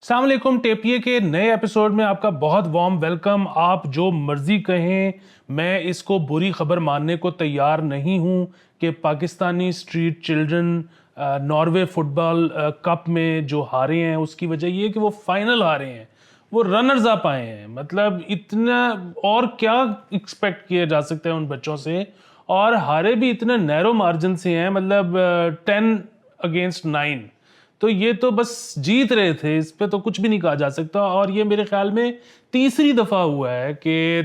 अस्सलाम वालेकुम। टेपिए के नए एपिसोड में आपका बहुत वार्म वेलकम। आप जो मर्जी कहें, मैं इसको बुरी खबर मानने को तैयार नहीं हूं कि Pakistani street children Norway football cup में जो हारे हैं उसकी वजह ये है कि वो फाइनल हारे हैं, वो रनर्स अप आए हैं। मतलब इतना और क्या एक्सपेक्ट किया जा सकता है उन बच्चों से, और हारे भी इतने नैरो मार्जिन से हैं, मतलब 10 अगेंस्ट 9। तो ये तो बस जीत रहे थे, इस पे तो कुछ भी नहीं कहा जा सकता। और ये मेरे ख्याल में तीसरी दफा हुआ है कि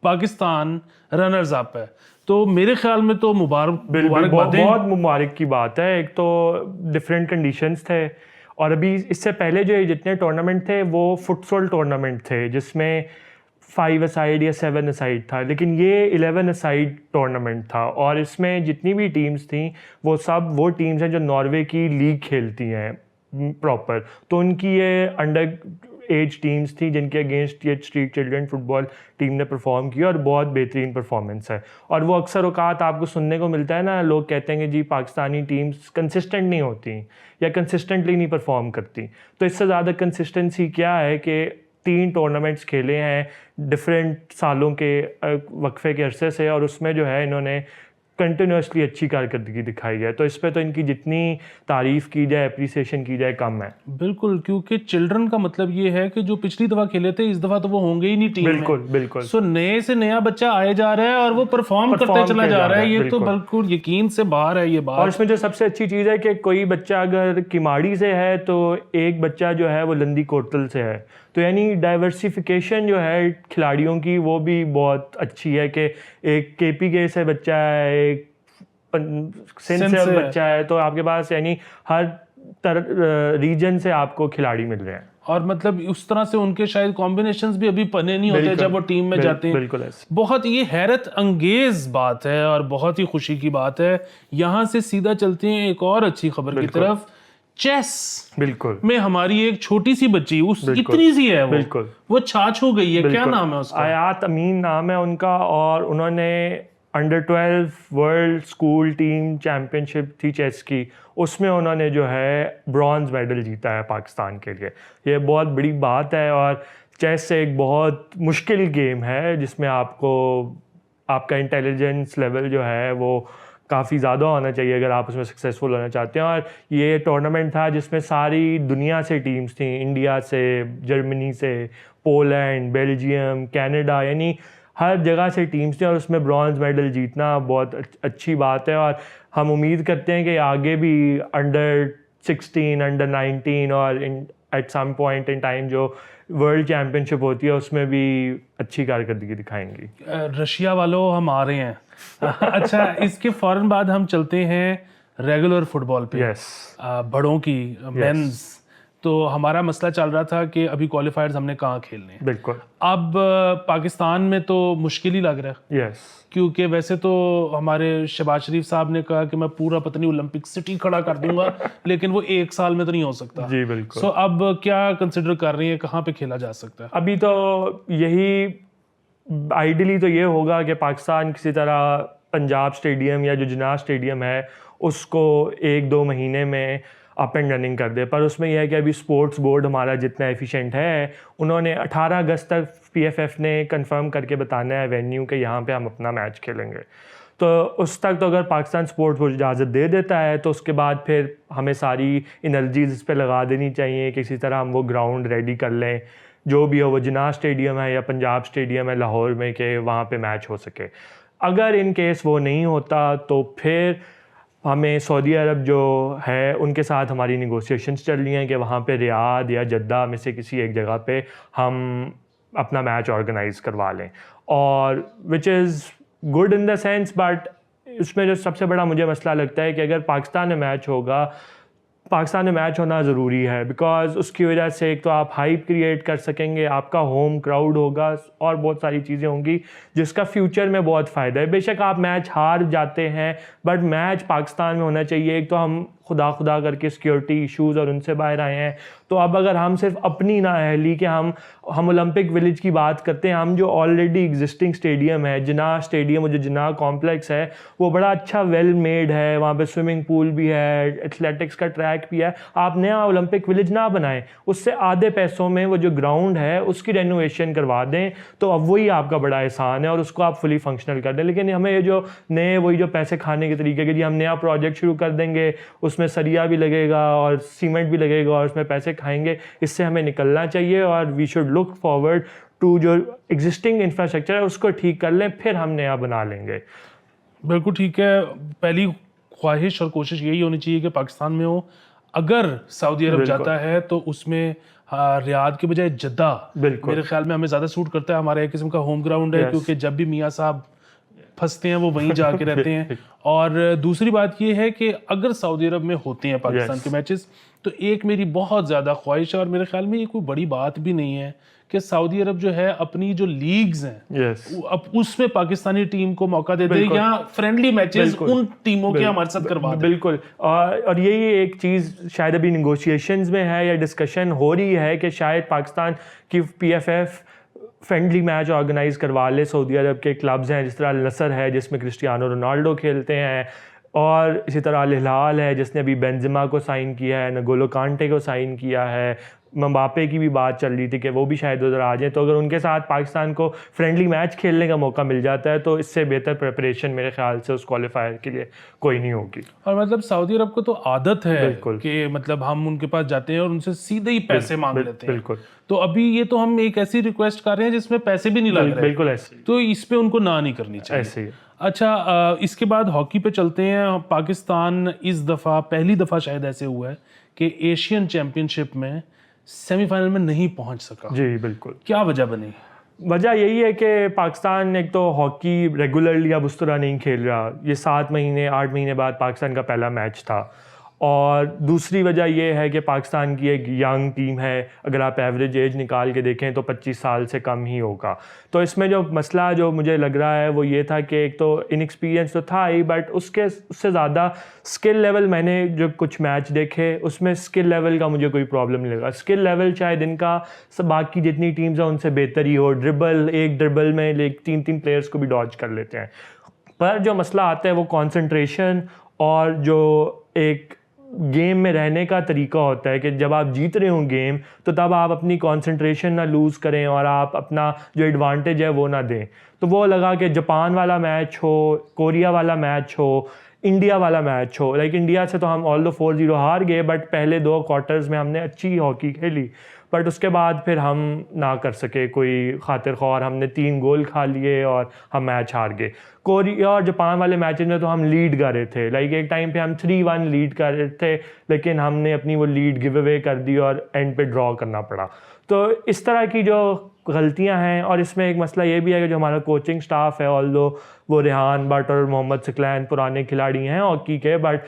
पाकिस्तान रनर्स अप है, तो मेरे ख्याल में तो मुबारकबादें। बहुत मुबारक की बात है। एक तो डिफरेंट कंडीशंस थे, और अभी इससे पहले जो जितने टूर्नामेंट थे वो फुटसॉल टूर्नामेंट थे जिसमें 5 असाइड या 7 असाइड था, लेकिन ये 11 असाइड टूर्नामेंट था। और इसमें जितनी भी टीम्स थी वो सब वो टीम्स हैं जो नॉर्वे की लीग खेलती हैं प्रॉपर, तो उनकी ये अंडर एज टीम्स थी जिनके अगेंस्ट ये स्ट्रीट चिल्ड्रन फुटबॉल टीम ने परफॉर्म किया, और बहुत बेहतरीन परफॉर्मेंस है। और वो अक्सर औकात आपको सुनने को मिलता है ना, लोग कहते हैं कि जी पाकिस्तानी टीम्स कंसिस्टेंट नहीं होती या कंसिस्टेंटली नहीं परफॉर्म करती। तो इससे ज़्यादा कंसिस्टेंसी क्या है कि 3 टूर्नामेंट्स खेले हैं डिफरेंट सालों के वक्फे के अरसे से, और उसमें जो है इन्होंने कंटिन्यूसली अच्छी कारकर्दगी दिखाई है। तो इस पे तो इनकी जितनी तारीफ़ की जाए, अप्रिसिएशन की जाए, कम है। बिल्कुल, क्योंकि चिल्ड्रन का मतलब ये है कि जो पिछली दफा खेले थे इस दफा तो वो होंगे ही नहीं टीम में। बिल्कुल। सो नए से नया बच्चा आए जा रहा है और वो परफॉर्म करते चला जा रहा है। ये तो बिल्कुल यकीन से बाहर है ये बात। और इसमें जो सबसे अच्छी चीज़ है कि कोई बच्चा अगर किमाड़ी से है तो एक बच्चा जो है वो लंदी कोटल से है, तो यानी डाइवर्सिफिकेशन जो है खिलाड़ियों की वो भी बहुत अच्छी है कि एक KPK से बच्चा है, एक सिंध से बच्चा है, तो आपके पास यानी हर रीजन से आपको खिलाड़ी मिल रहे हैं। और मतलब उस तरह से उनके शायद कॉम्बिनेशंस भी अभी बने नहीं होते जब वो टीम में जाते हैं। बिल्कुल ऐसे। बहुत ये हैरत अंगेज बात है और बहुत ही खुशी की बात है। यहाँ से सीधा चलते हैं एक और अच्छी खबर की तरफ। चेस बिल्कुल में हमारी एक छोटी सी बच्ची, उस इतनी सी है वो छाछ हो गई है। क्या नाम है उसका? आयात अमीन नाम है उनका, और उन्होंने under 12 world school team championship थी चेस की, उसमें उन्होंने जो है ब्रॉन्ज मेडल जीता है पाकिस्तान के लिए। ये बहुत बड़ी बात है। और चेस एक बहुत मुश्किल गेम है जिसमें आपका इंटेलिजेंस लेवल जो है वो काफ़ी ज़्यादा होना चाहिए अगर आप उसमें सक्सेसफुल होना चाहते हैं। और ये टूर्नामेंट था जिसमें सारी दुनिया से टीम्स थी, इंडिया से, जर्मनी से, पोलैंड, बेल्जियम, कनाडा, यानी हर जगह से टीम्स थी, और उसमें ब्रॉन्ज मेडल जीतना बहुत अच्छी बात है। और हम उम्मीद करते हैं कि आगे भी अंडर 16, अंडर 19 और at some point in time जो वर्ल्ड चैम्पियनशिप होती है उसमें भी अच्छी कारकर्दगी दिखाएंगी। रशिया वालों, हम आ रहे हैं। अच्छा, इसके फौरन बाद हम चलते हैं रेगुलर फुटबॉल पे। बड़ों की मेंस। तो हमारा मसला चल रहा था कि अभी क्वालिफायर्स हमने कहाँ खेलने हैं। बिल्कुल। अब पाकिस्तान में तो मुश्किल ही लग रहा है। क्योंकि वैसे तो हमारे शहबाज शरीफ साहब ने कहा कि मैं पूरा पता नहीं ओलंपिक सिटी खड़ा कर दूंगा, लेकिन वो 1 साल में तो नहीं हो सकता। जी बिल्कुल। सो अब क्या कंसिडर कर रही है, कहाँ पे खेला जा सकता है? अभी तो यही आइडियली तो ये होगा कि पाकिस्तान किसी तरह पंजाब स्टेडियम या जो जिन्ना स्टेडियम है उसको 1-2 महीने में अप एंड रनिंग कर दे। पर उसमें यह है कि अभी स्पोर्ट्स बोर्ड हमारा जितना एफिशिएंट है, उन्होंने 18 अगस्त तक PFF ने कंफर्म करके बताना है वेन्यू के यहाँ पे हम अपना मैच खेलेंगे। तो उस तक तो अगर पाकिस्तान स्पोर्ट्स बोर्ड इजाज़त दे देता है तो उसके बाद फिर हमें सारी एनर्जीज इस पर लगा देनी चाहिए कि किसी तरह हम वो ग्राउंड रेडी कर लें, जो भी हो, वो जिन्ना स्टेडियम है या पंजाब स्टेडियम है लाहौर में, कि वहाँ पे मैच हो सके। अगर इन केस वो नहीं होता तो फिर हमें सऊदी अरब जो है उनके साथ हमारी निगोशिएशंस चल रही हैं कि वहाँ पे रियाद या जद्दा में से किसी एक जगह पे हम अपना मैच ऑर्गेनाइज़ करवा लें। और which is good in the sense, but उसमें जो सबसे बड़ा मुझे मसला लगता है कि अगर पाकिस्तान में मैच होगा, पाकिस्तान में मैच होना ज़रूरी है, बिकॉज़ उसकी वजह से एक तो आप हाइप क्रिएट कर सकेंगे, आपका होम क्राउड होगा और बहुत सारी चीज़ें होंगी जिसका फ्यूचर में बहुत फ़ायदा है। बेशक आप मैच हार जाते हैं, बट मैच पाकिस्तान में होना चाहिए। एक तो हम खुदा खुदा करके सिक्योरिटी इश्यूज़ और उनसे बाहर आए हैं। तो अब अगर हम सिर्फ अपनी नाअहली कि हम ओलंपिक विलेज की बात करते हैं, हम जो ऑलरेडी एग्जिस्टिंग स्टेडियम है, जिनाह स्टेडियम, जो जिनाह कॉम्प्लेक्स है, वो बड़ा अच्छा वेल मेड है, वहाँ पे स्विमिंग पूल भी है, एथलेटिक्स का ट्रैक भी है। आप नया ओलंपिक विलेज ना बनाएं, उससे आधे पैसों में वो जो ग्राउंड है उसकी रेनोवेशन करवा दें, तो अब वही आपका बड़ा एहसान है और उसको आप फुली फंक्शनल कर दें। लेकिन हमें ये जो नए वही जो पैसे खाने के तरीके के, जी हम नया प्रोजेक्ट शुरू कर देंगे, उसमें सरिया भी लगेगा और सीमेंट भी लगेगा और उसमें पैसे खाएंगे, इससे हमें निकलना चाहिए और we should look forward to जो एग्जिस्टिंग इंफ्रास्ट्रक्चर है उसको ठीक कर लें, फिर हम नया बना लेंगे। बिल्कुल ठीक है। पहली ख्वाहिश और कोशिश यही होनी चाहिए कि पाकिस्तान में हो। अगर सऊदी अरब जाता है तो उसमें रियाद के बजाय जद्दा मेरे ख्याल में हमें ज़्यादा सूट करता है। हमारा एक किस्म का होम ग्राउंड है, क्योंकि जब भी मियाँ साहब फंसते हैं वो वहीं जाके रहते हैं। और दूसरी बात ये है कि अगर सऊदी अरब में होते हैं पाकिस्तान के मैचेस, तो एक मेरी बहुत ज़्यादा ख्वाहिश है और मेरे ख्याल में ये कोई बड़ी बात भी नहीं है कि सऊदी अरब जो है अपनी जो लीग्स हैं अब उसमें पाकिस्तानी टीम को मौका दे दे, या फ्रेंडली मैचेस उन टीमों के हमारे साथ करवा दे। बिल्कुल। और यही एक चीज़ शायद अभी निगोशिएशंस में है या डिस्कशन हो रही है कि शायद पाकिस्तान की PFF फ्रेंडली मैच ऑर्गेनाइज करवा ले। सऊदी अरब के क्लब्स हैं, जिस तरह अल नसर है जिसमें क्रिस्टियानो रोनाल्डो खेलते हैं, और इसी तरह अल हिलाल है जिसने अभी बेंजेमा को साइन किया है, नगोलो कांटे को साइन किया है, मबापे की भी बात चल रही थी कि वो भी शायद उधर आ जाए। तो अगर उनके साथ पाकिस्तान को फ्रेंडली मैच खेलने का मौका मिल जाता है तो इससे बेहतर प्रिपरेशन मेरे ख्याल से उस क्वालिफायर के लिए कोई नहीं होगी। और मतलब सऊदी अरब को तो आदत है कि मतलब हम उनके पास जाते हैं और उनसे सीधे ही पैसे मांग लेते हैं। बिल्कुल। तो अभी ये तो हम एक ऐसी रिक्वेस्ट कर रहे हैं जिसमें पैसे भी नहीं लग रहे। बिल्कुल ऐसे, तो इस पे उनको ना नहीं करनी चाहिए। ऐसे ही। अच्छा, इसके बाद हॉकी पे चलते हैं। पाकिस्तान इस दफ़ा पहली दफ़ा शायद ऐसे हुआ है कि एशियन चैम्पियनशिप में सेमीफाइनल में नहीं पहुंच सका। जी बिल्कुल। क्या वजह बनी? वजह यही है कि पाकिस्तान एक तो हॉकी रेगुलरली अब उस तरह नहीं खेल रहा। ये 7 महीने 8 महीने बाद पाकिस्तान का पहला मैच था। और दूसरी वजह यह है कि पाकिस्तान की एक यंग टीम है, अगर आप एवरेज एज निकाल के देखें तो 25 साल से कम ही होगा। तो इसमें जो मसला जो मुझे लग रहा है वो ये था कि एक तो इनएक्सपीरियंस तो था ही, बट उससे ज़्यादा स्किल लेवल, मैंने जो कुछ मैच देखे उसमें स्किल लेवल का मुझे कोई प्रॉब्लम नहीं लगा। स्किल लेवल शायद इनका सब बाकी जितनी टीम्स हैं उनसे बेहतर ही हो। एक ड्रिबल में 3 प्लेयर्स को भी डॉज कर लेते हैं। पर जो मसला आता है वो कॉन्सेंट्रेशन और जो एक गेम में रहने का तरीका होता है कि जब आप जीत रहे हो गेम तो तब आप अपनी कंसंट्रेशन ना लूज़ करें और आप अपना जो एडवांटेज है वो ना दें। तो वो लगा कि जापान वाला मैच हो, कोरिया वाला मैच हो, इंडिया वाला मैच हो, लाइक इंडिया से तो हम ऑल दो 4-0 हार गए, बट पहले 2 क्वार्टर्स में हमने अच्छी हॉकी खेली, बट उसके बाद फिर हम ना कर सके कोई खातिर ख्वार, हमने 3 गोल खा लिए और हम मैच हार गए। कोरिया और जापान वाले मैचेस में तो हम लीड कर रहे थे, लाइक एक टाइम पे हम 3-1 लीड कर रहे थे, लेकिन हमने अपनी वो लीड गिव अवे कर दी और एंड पे ड्रॉ करना पड़ा। तो इस तरह की जो गलतियां हैं, और इसमें एक मसला ये भी है कि जो हमारा कोचिंग स्टाफ है, ऑल्दो वो रेहान भट्ट और मोहम्मद सिकलैन पुराने खिलाड़ी हैं हॉकी के, बट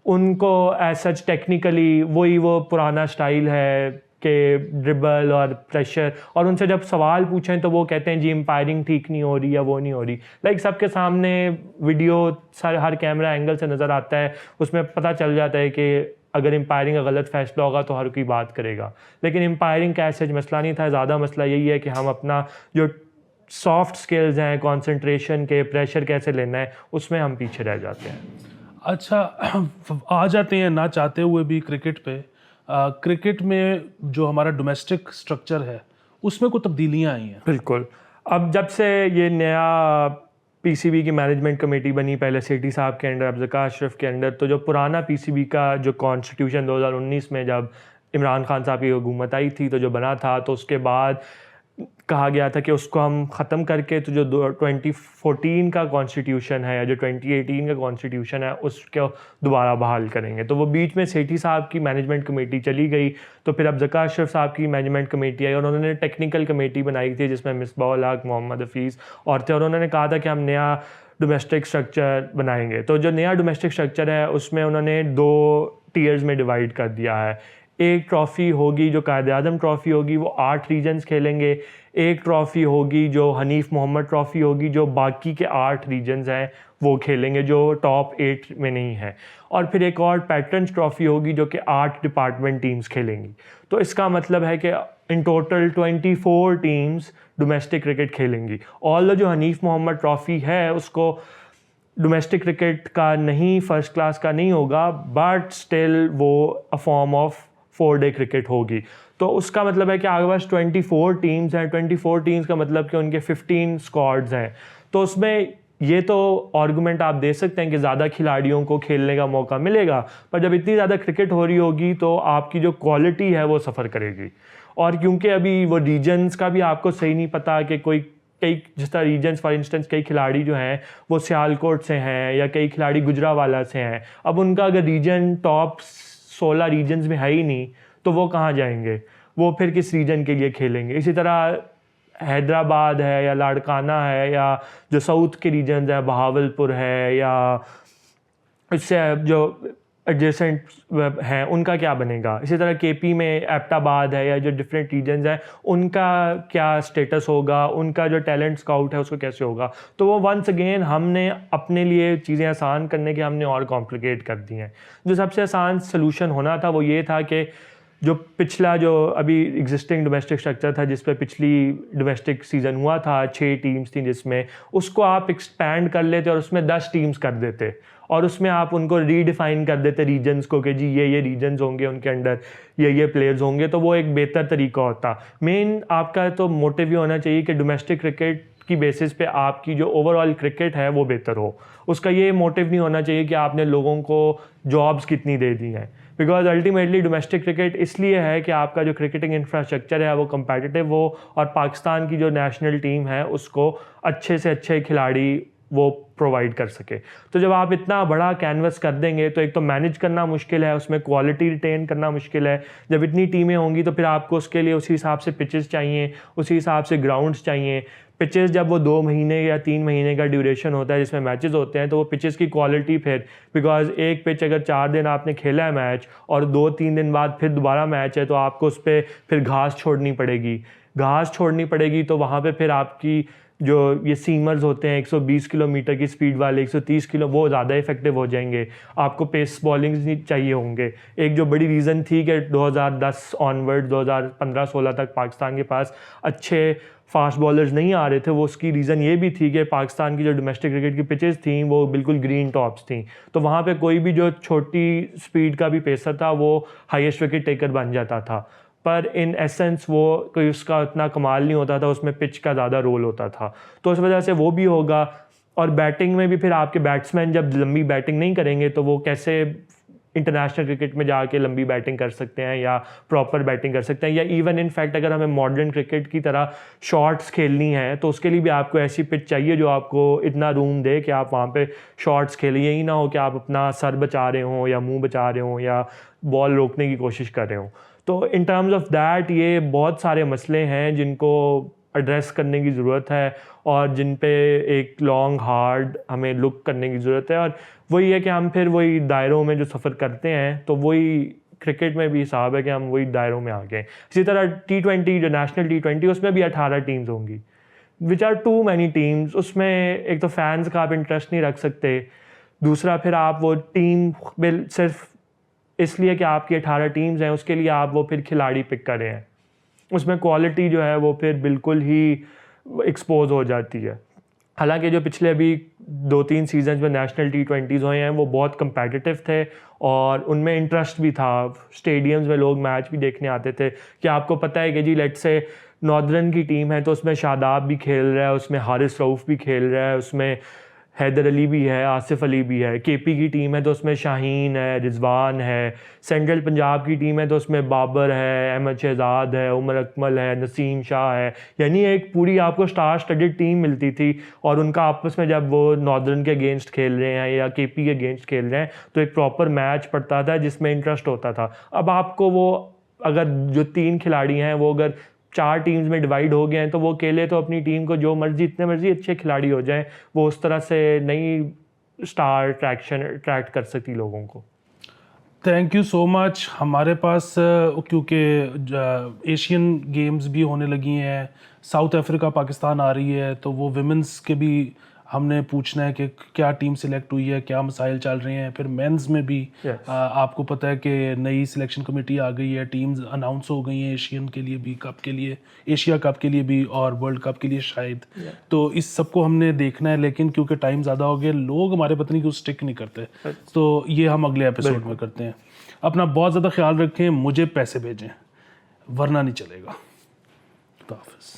उनको एज सच टेक्निकली वही वो पुराना स्टाइल है कि ड्रिबल और प्रेशर, और उनसे जब सवाल पूछें तो वो कहते हैं जी एम्पायरिंग ठीक नहीं हो रही या वो नहीं हो रही। लाइक सबके सामने वीडियो हर कैमरा एंगल से नज़र आता है, उसमें पता चल जाता है कि अगर एम्पायरिंग का गलत फैसला होगा तो हर कोई बात करेगा। लेकिन एम्पायरिंग का ऐसा मसला नहीं था, ज़्यादा मसला यही है कि हम अपना जो सॉफ्ट स्किल्स हैं, कॉन्सेंट्रेशन के, प्रेशर कैसे लेना है, उसमें हम पीछे रह जाते हैं। अच्छा, आ जाते हैं ना चाहते हुए भी क्रिकेट पे। क्रिकेट में जो हमारा डोमेस्टिक स्ट्रक्चर है उसमें कुछ तब्दीलियां आई हैं। बिल्कुल। अब जब से ये नया PCB की मैनेजमेंट कमेटी बनी, पहले सेठी साहब के अंडर, अब ज़का अशरफ के अंडर, तो जो पुराना PCB का जो कॉन्स्टिट्यूशन 2019 में जब इमरान खान साहब की हुकूमत आई थी तो जो बना था, तो उसके बाद कहा गया था कि उसको हम ख़त्म करके तो जो 2014 का कॉन्स्टिट्यूशन है या जो 2018 का कॉन्स्टिट्यूशन है उसको दोबारा बहाल करेंगे। तो वो बीच में सेठी साहब की मैनेजमेंट कमेटी चली गई, तो फिर अब ज़का अशरफ साहब की मैनेजमेंट कमेटी आई और उन्होंने टेक्निकल कमेटी बनाई थी जिसमें मिसबाउल हक, मोहम्मद हफीज़ और थे, और उन्होंने कहा था कि हम नया डोमेस्टिक स्ट्रक्चर बनाएंगे। तो जो नया डोमेस्टिक स्ट्रक्चर है उसमें उन्होंने 2 टीयर्स में डिवाइड कर दिया है। एक ट्रॉफ़ी होगी जो कायद-ए-आज़म ट्रॉफ़ी होगी, वो 8 रीजन्स खेलेंगे। एक ट्रॉफ़ी होगी जो हनीफ मोहम्मद ट्रॉफ़ी होगी, जो बाकी के 8 रीजन्स हैं वो खेलेंगे, जो टॉप 8 में नहीं है। और फिर एक और पैट्रन्स ट्रॉफ़ी होगी जो कि 8 डिपार्टमेंट टीम्स खेलेंगी। तो इसका मतलब है कि in total 24 teams domestic cricket खेलेंगी। ऑल जो हनीफ मोहम्मद ट्रॉफ़ी है उसको डोमेस्टिक क्रिकेट का नहीं, फर्स्ट क्लास का नहीं होगा, बट स्टिल वो a form of 4 day cricket होगी। तो उसका मतलब है कि आपके पास 24 टीम्स हैं। 24 टीम्स का मतलब कि उनके 15 स्क्वाड्स हैं। तो उसमें ये तो आर्गूमेंट आप दे सकते हैं कि ज़्यादा खिलाड़ियों को खेलने का मौका मिलेगा, पर जब इतनी ज़्यादा क्रिकेट हो रही होगी तो आपकी जो क्वालिटी है वो सफ़र करेगी। और क्योंकि अभी वो रीजन्स का भी आपको सही नहीं पता कि कई जिस तरह रीजन्स फॉर इंस्टेंस कई खिलाड़ी जो हैं वो सियालकोट से हैं या कई खिलाड़ी गुजरावाला से हैं। अब उनका अगर रीजन टॉप 16 रीजन्स में है ही नहीं तो वो कहाँ जाएंगे, वो फिर किस रीजन के लिए खेलेंगे। इसी तरह हैदराबाद है या लाड़काना है या जो साउथ के रीजन्स हैं, बहावलपुर है या इससे जो एडजेसेंट हैं उनका क्या बनेगा। इसी तरह केपी में एबटाबाद है या जो डिफरेंट रीजन्स हैं उनका क्या स्टेटस होगा, उनका जो टैलेंट स्काउट है उसको कैसे होगा। तो वो वंस अगेन हमने अपने लिए चीज़ें आसान करने के हमने और कॉम्प्लिकेट कर दी हैं। जो सबसे आसान सलूशन होना था वो ये था कि जो पिछला जो अभी एग्जिस्टिंग डोमेस्टिक स्ट्रक्चर था जिस पे पिछली डोमेस्टिक सीज़न हुआ था, 6 टीम्स थी जिसमें, उसको आप एक्सपैंड कर लेते और उसमें 10 टीम्स कर देते और उसमें आप उनको रीडिफाइन कर देते रीजन्स को कि जी ये रीजन्स होंगे, उनके अंडर ये प्लेयर्स होंगे, तो वो एक बेहतर तरीका होता। मेन आपका तो मोटिव ये होना चाहिए कि डोमेस्टिक क्रिकेट की बेसिस पे आपकी जो ओवरऑल क्रिकेट है वो बेहतर हो। उसका ये मोटिव नहीं होना चाहिए कि आपने लोगों को जॉब्स कितनी दे दी हैं, बिकॉज अल्टीमेटली डोमेस्टिक क्रिकेट इसलिए है कि आपका जो क्रिकेटिंग इंफ्रास्ट्रक्चर है वो कंपेटिटिव हो और पाकिस्तान की जो नेशनल टीम है उसको अच्छे से अच्छे खिलाड़ी वो प्रोवाइड कर सके। तो जब आप इतना बड़ा कैनवस कर देंगे तो एक तो मैनेज करना मुश्किल है, उसमें क्वालिटी रिटेन करना मुश्किल है। जब इतनी टीमें होंगी तो फिर आपको उसके लिए उसी हिसाब से पिचेस चाहिए, उसी हिसाब से ग्राउंड्स चाहिए। पिचेस जब वो 2 महीने या 3 महीने का ड्यूरेशन होता है जिसमें मैचेस होते हैं तो वो पिचेस की क्वालिटी फिर, बिकॉज एक पिच अगर 4 दिन आपने खेला है मैच और 2-3 दिन बाद फिर दोबारा मैच है तो आपको उस पर फिर घास छोड़नी पड़ेगी। तो वहाँ पे फिर आपकी जो ये सीमर्स होते हैं 120 किलोमीटर की स्पीड वाले, 130 किलो, वो ज़्यादा इफेक्टिव हो जाएंगे। आपको पेस बॉलिंग चाहिए होंगे। एक जो बड़ी रीज़न थी कि 2010 ऑनवर्ड 2015-16 तक पाकिस्तान के पास अच्छे फास्ट बॉलर्स नहीं आ रहे थे, वो उसकी रीज़न ये भी थी कि पाकिस्तान की जो डोमेस्टिक क्रिकेट की पिचेस थी वो बिल्कुल ग्रीन टॉप्स थी। तो वहाँ पे कोई भी जो छोटी स्पीड का भी पेसर था वो हाईएस्ट विकेट टेकर बन जाता था, पर इन एसेंस वो कोई उसका उतना कमाल नहीं होता था, उसमें पिच का ज़्यादा रोल होता था। तो उस वजह से वो भी होगा। और बैटिंग में भी फिर आपके बैट्समैन जब लंबी बैटिंग नहीं करेंगे तो वो कैसे इंटरनेशनल क्रिकेट में जाके लंबी बैटिंग कर सकते हैं या प्रॉपर बैटिंग कर सकते हैं। या इवन इन फैक्ट अगर हमें मॉडर्न क्रिकेट की तरह शॉट्स खेलनी है तो उसके लिए भी आपको ऐसी पिच चाहिए जो आपको इतना रूम दे कि आप वहाँ पे शॉट्स खेलें। यही ना हो कि आप अपना सर बचा रहे हों या मुंह बचा रहे हों या बॉल रोकने की कोशिश कर रहे हों। तो इन टर्म्स ऑफ दैट ये बहुत सारे मसले हैं जिनको एड्रेस करने की ज़रूरत है और जिन पे एक लॉन्ग हार्ड हमें लुक करने की ज़रूरत है। और वही है कि हम फिर वही दायरों में जो सफ़र करते हैं तो वही क्रिकेट में भी हिसाब है कि हम वही दायरों में आ गए। इसी तरह T20 जो नेशनल T20 उसमें भी 18 टीम्स होंगी, which are too many teams. उसमें एक तो फैंस का आप इंटरेस्ट नहीं रख सकते, दूसरा फिर आप वो टीम सिर्फ इसलिए कि आपकी 18 टीम्स हैं उसके लिए आप वो फिर खिलाड़ी पिक कर रहे हैं, उसमें क्वालिटी जो है वो फिर बिल्कुल ही एक्सपोज हो जाती है। हालांकि जो पिछले अभी 2-3 सीजन में नेशनल T20s हुए हैं वो बहुत कंपेटिटिव थे और उनमें इंटरेस्ट भी था। स्टेडियम्स में लोग मैच भी देखने आते थे कि आपको पता है कि जी लेट से नॉर्दर्न की टीम है तो उसमें शादाब भी खेल रहा है, उसमें हारिस रऊफ़ भी खेल रहा है, उसमें हैदर अली भी है, आसिफ अली भी है। केपी की टीम है तो उसमें शाहीन है, रिजवान है। सेंट्रल पंजाब की टीम है तो उसमें बाबर है, अहमद शहजाद है, उमर अकमल है, नसीम शाह है। यानी एक पूरी आपको स्टार स्टडेड टीम मिलती थी और उनका आपस में जब वो नॉर्दर्न के अगेंस्ट खेल रहे हैं या केपी के अगेंस्ट खेल रहे हैं तो एक प्रॉपर मैच पड़ता था जिसमें इंटरेस्ट होता था। अब आपको वो अगर जो 3 खिलाड़ी हैं वो अगर 4 टीम्स में डिवाइड हो गए हैं तो वो अकेले तो अपनी टीम को जो मर्जी इतने मर्जी अच्छे खिलाड़ी हो जाएं वो उस तरह से नहीं स्टार अट्रैक्ट कर सकती लोगों को। Thank you so much. हमारे पास क्योंकि एशियन गेम्स भी होने लगी हैं, साउथ अफ्रीका पाकिस्तान आ रही है, तो वो विमेंस के भी हमने पूछना है कि क्या टीम सिलेक्ट हुई है, क्या मसाइल चल रहे हैं। फिर मेंस में भी Yes. आपको पता है कि नई सिलेक्शन कमेटी आ गई है, टीम्स अनाउंस हो गई हैं एशियन के लिए भी, कप के लिए, एशिया कप के लिए भी और वर्ल्ड कप के लिए शायद। तो इस सबको हमने देखना है, लेकिन क्योंकि टाइम ज़्यादा हो गया, लोग हमारे पता नहीं क्यों स्टिक नहीं करते, तो ये हम अगले एपिसोड में करते हैं। अपना बहुत ज़्यादा ख्याल रखें, मुझे पैसे भेजें वरना नहीं चलेगा। खुदा हाफिज़।